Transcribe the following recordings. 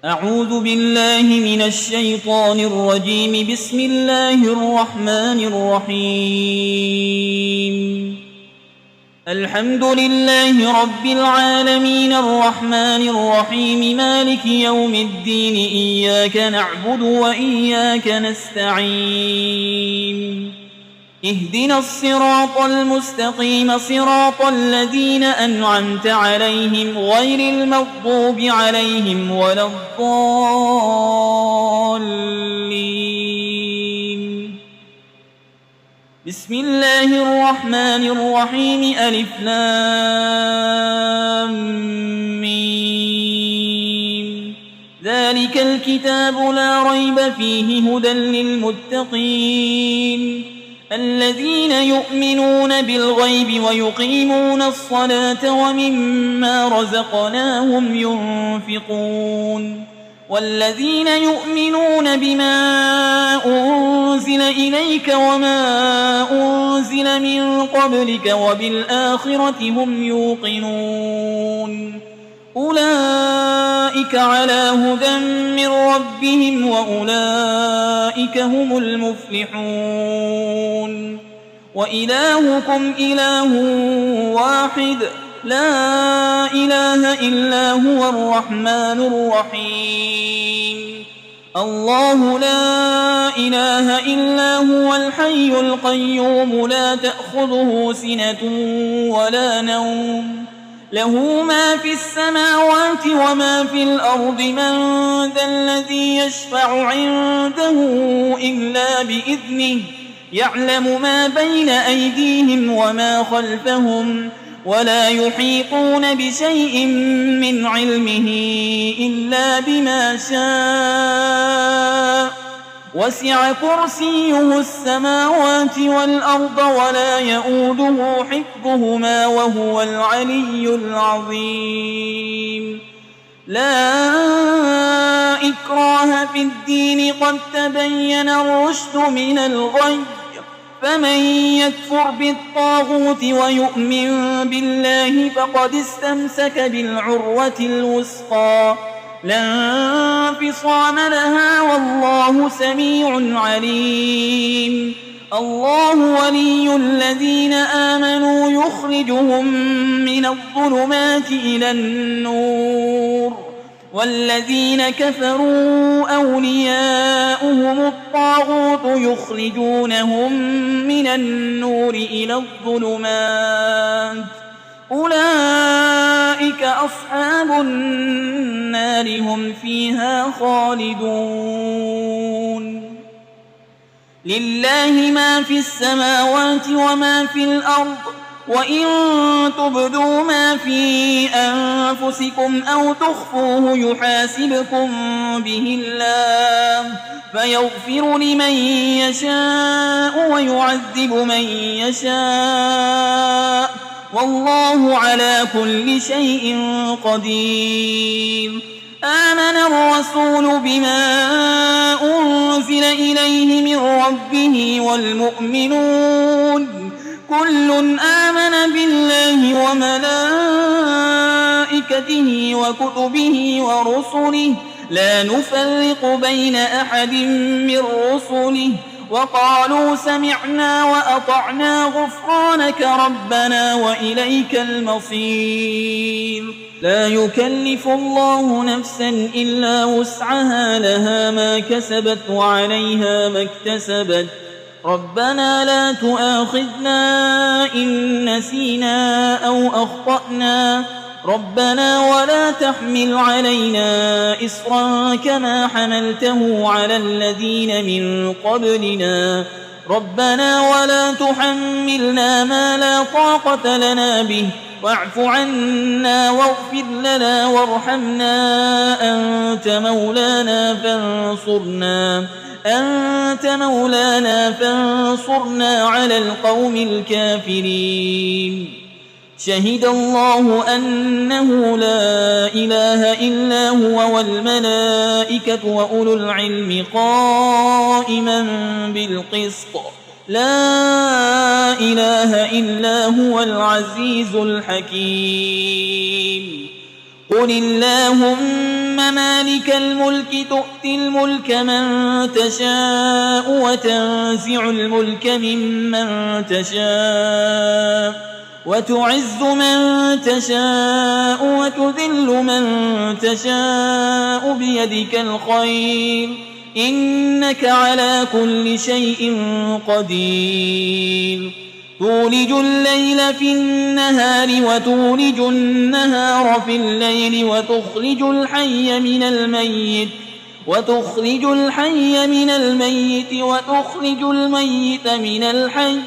أعوذ بالله من الشيطان الرجيم. بسم الله الرحمن الرحيم. الحمد لله رب العالمين الرحمن الرحيم مالك يوم الدين إياك نعبد وإياك نستعين اهدنا الصراط المستقيم صراط الذين أنعمت عليهم غير المغضوب عليهم ولا الضالين. بسم الله الرحمن الرحيم. ألف لام ميم. ذلك الكتاب لا ريب فيه هدى للمتقين الذين يؤمنون بالغيب ويقيمون الصلاة ومما رزقناهم ينفقون والذين يؤمنون بما أنزل إليك وما أنزل من قبلك وبالآخرة هم يوقنون أولئك على هدى من ربهم وأولئك هم المفلحون. وإلهكم إله واحد لا إله إلا هو الرحمن الرحيم. الله لا إله إلا هو الحي القيوم لا تأخذه سنة ولا نوم له ما في السماوات وما في الأرض. من ذا الذي يشفع عنده إلا بإذنه يعلم ما بين أيديهم وما خلفهم ولا يحيطون بشيء من علمه إلا بما شاء وسع كرسيه السماوات والأرض ولا يؤوده حفظهما وهو العلي العظيم. لا إكراه في الدين قد تبين الرشد من الغي فمن يكفر بالطاغوت ويؤمن بالله فقد استمسك بالعروة الوثقى لا انفصام لها والله سميع عليم. الله ولي الذين آمنوا يخرجهم من الظلمات إلى النور والذين كفروا أولياؤهم الطاغوت يخرجونهم من النور إلى الظلمات أولئك أصحاب النار هم فيها خالدون. لله ما في السماوات وما في الأرض وإن تبدوا ما في أنفسكم أو تخفوه يحاسبكم به الله فيغفر لمن يشاء ويعذب من يشاء والله على كل شيء قدير. آمن الرسول بما أنزل إليه من ربه والمؤمنون كل آمن بالله وملائكته وكتبه ورسله لا نفرق بين أحد من رسله وقالوا سمعنا وأطعنا غفرانك ربنا وإليك المصير. لا يكلف الله نفسا إلا وسعها لها ما كسبت وعليها ما اكتسبت ربنا لا تؤاخذنا إن نسينا أو أخطأنا ربنا ولا تحمل علينا إصرا كما حملته على الذين من قبلنا ربنا ولا تحملنا ما لا طاقة لنا به واعف عنا واغفر لنا وارحمنا أنت مولانا فانصرنا على القوم الكافرين. شهد الله أنه لا إله إلا هو والملائكة وأولو العلم قائما بالقسط لا إله إلا هو العزيز الحكيم. قل اللهم مالك الملك تؤتي الملك من تشاء وتنزع الملك ممن تشاء وتعز من تشاء وتذل من تشاء بيدك الخير إنك على كل شيء قدير تولج الليل في النهار وتولج النهار في الليل وتخرج الحي من الميت وتخرج الميت من الحي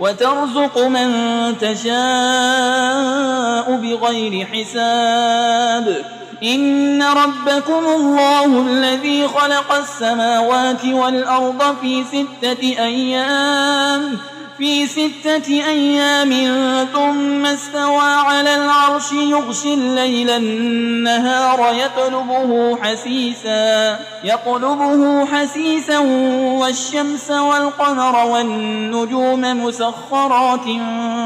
وترزق من تشاء بغير حساب إن ربكم الله الذي خلق السماوات والأرض في 6 أيام ثم استوى على العرش يغشي الليل النهار يطلبه حسيسا والشمس والقمر والنجوم مسخرات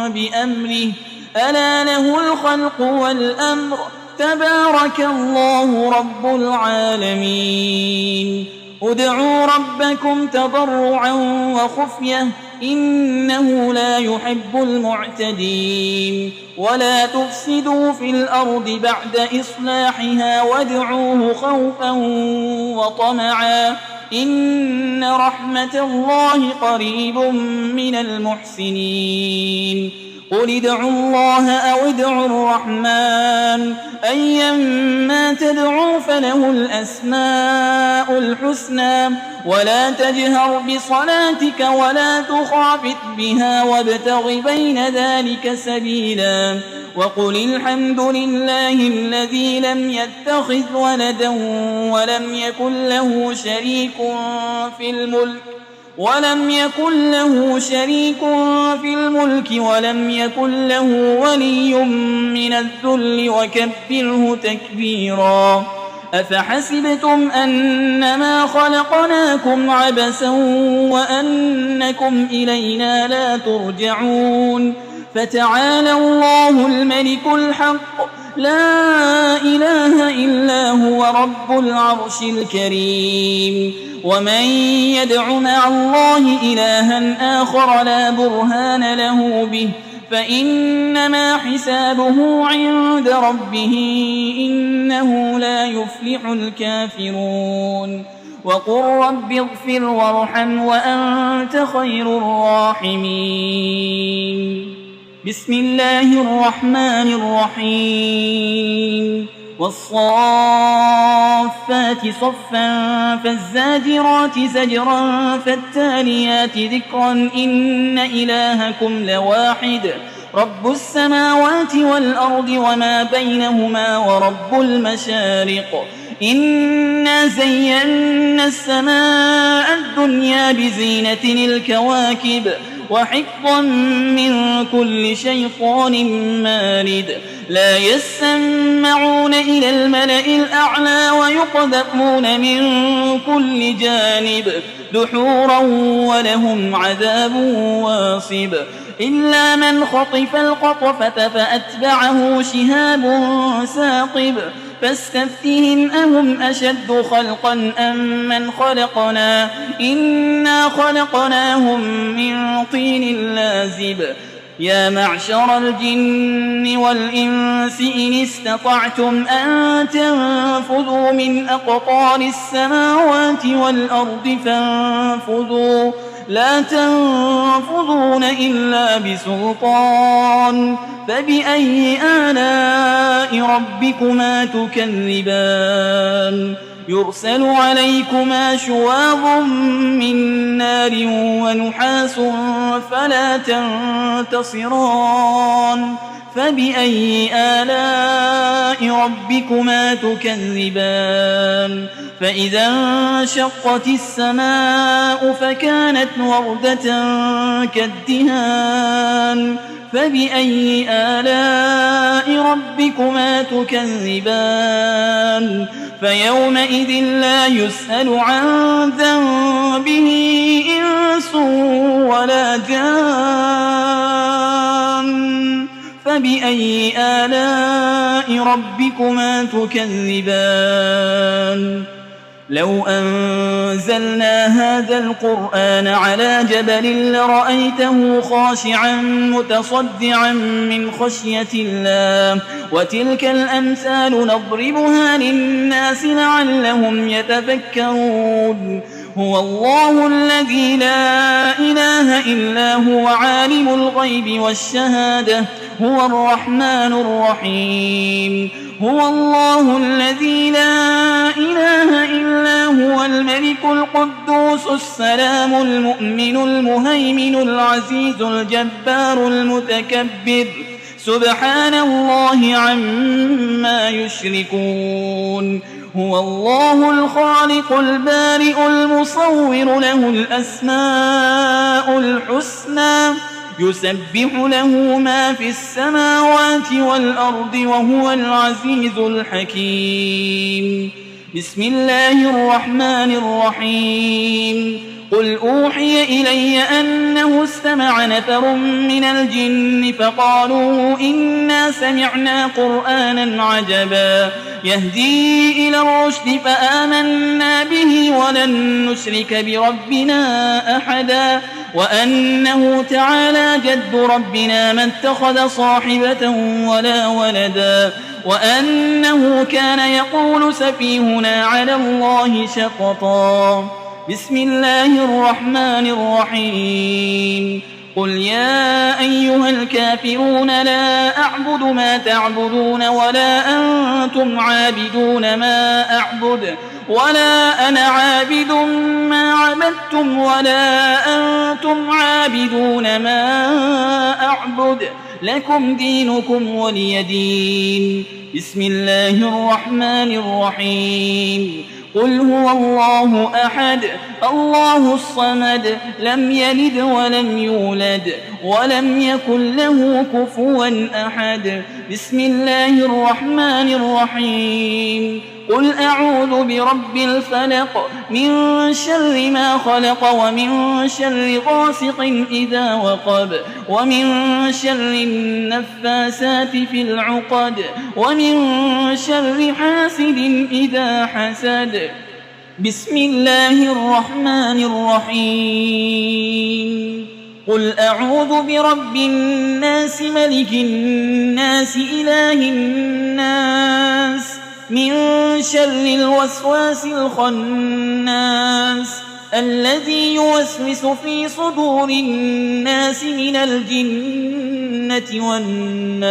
بأمره ألا له الخلق والأمر تبارك الله رب العالمين ادعوا ربكم تضرعا وخفية إنه لا يحب المعتدين ولا تفسدوا في الأرض بعد إصلاحها وادعوه خوفا وطمعا إن رحمة الله قريب من المحسنين قل ادعوا الله أو ادعوا الرحمن أيما تدعوا فله الأسماء الحسنى ولا تجهر بصلاتك ولا تخافت بها وابتغ بين ذلك سبيلا وقل الحمد لله الذي لم يتخذ ولدا ولم يكن له شريك في الملك ولم يكن له ولي من الذل وكبره تكبيرا أفحسبتم أنما خلقناكم عبثا وأنكم إلينا لا ترجعون فتعالى الله الملك الحق لا إله إلا هو رب العرش الكريم ومن يدع مع الله إلها آخر لا برهان له به فإنما حسابه عند ربه إنه لا يفلح الكافرون وقل رب اغفر وارحم وأنت خير الراحمين بسم الله الرحمن الرحيم والصافات صفا فالزاجرات زجرا فالتاليات ذكرا إن إلهكم لواحد رب السماوات والأرض وما بينهما ورب المشارق إنا زينا السماء الدنيا بزينة الكواكب وحفظا من كل شيطان مارد لا يسمعون إلى الملأ الأعلى ويقذفون من كل جانب دحورا ولهم عذاب واصب إلا من خطف القطفة فأتبعه شهاب ثاقب فاستفتهم أهم أشد خلقا أم من خلقنا إنا خلقناهم من طين لازب يا معشر الجن والإنس إن استطعتم أن تنفذوا من أقطار السماوات والأرض فانفذوا لا تنفذون إلا بسلطان فبأي آلاء ربكما تكذبان يرسل عليكما شواظ من نار ونحاس فلا تنتصران فبأي آلاء ربكما تكذبان فإذا انشقت السماء فكانت وردة كالدهان فبأي آلاء ربكما تكذبان فيومئذ لا يسأل عن ذنبه إنس ولا جان فبأي آلاء ربكما تكذبان لو أنزلنا هذا القرآن على جبل لرأيته خاشعا متصدعا من خشية الله وتلك الأمثال نضربها للناس لعلهم يتفكرون هو الله الذي لا إله إلا هو عالم الغيب والشهادة هو الرحمن الرحيم هو الله الذي لا إله إلا هو الملك القدوس السلام المؤمن المهيمن العزيز الجبار المتكبر سبحان الله عما يشركون هو الله الخالق البارئ المصور له الأسماء الحسنى يسبح له ما في السماوات والأرض وهو العزيز الحكيم بسم الله الرحمن الرحيم قل أوحي إلي أنه استمع نفر من الجن فقالوا إنا سمعنا قرآنا عجبا يهدي إلى الرشد فآمنا به ولن نشرك بربنا أحدا وأنه تعالى جد ربنا ما اتخذ صاحبة ولا ولدا وأنه كان يقول سفيهنا على الله شططا بسم الله الرحمن الرحيم قل يا أيها الكافرون لا أعبد ما تعبدون ولا أنتم عابدون ما أعبد ولا أنا عابد ما عبدتم ولا أنتم عابدون ما أعبد لكم دينكم ولي دين بسم الله الرحمن الرحيم قل هو الله أحد الله الصمد لم يلد ولم يولد ولم يكن له كفوا أحد بسم الله الرحمن الرحيم قل أعوذ برب الفلق من شر ما خلق ومن شر غاسق إذا وقب ومن شر النفاسات في العقد ومن شر حاسد إذا حسد بسم الله الرحمن الرحيم قل أعوذ برب الناس ملك الناس إله الناس من شر الوسواس الخناس الذي يوسوس في صدور الناس من الجنة والناس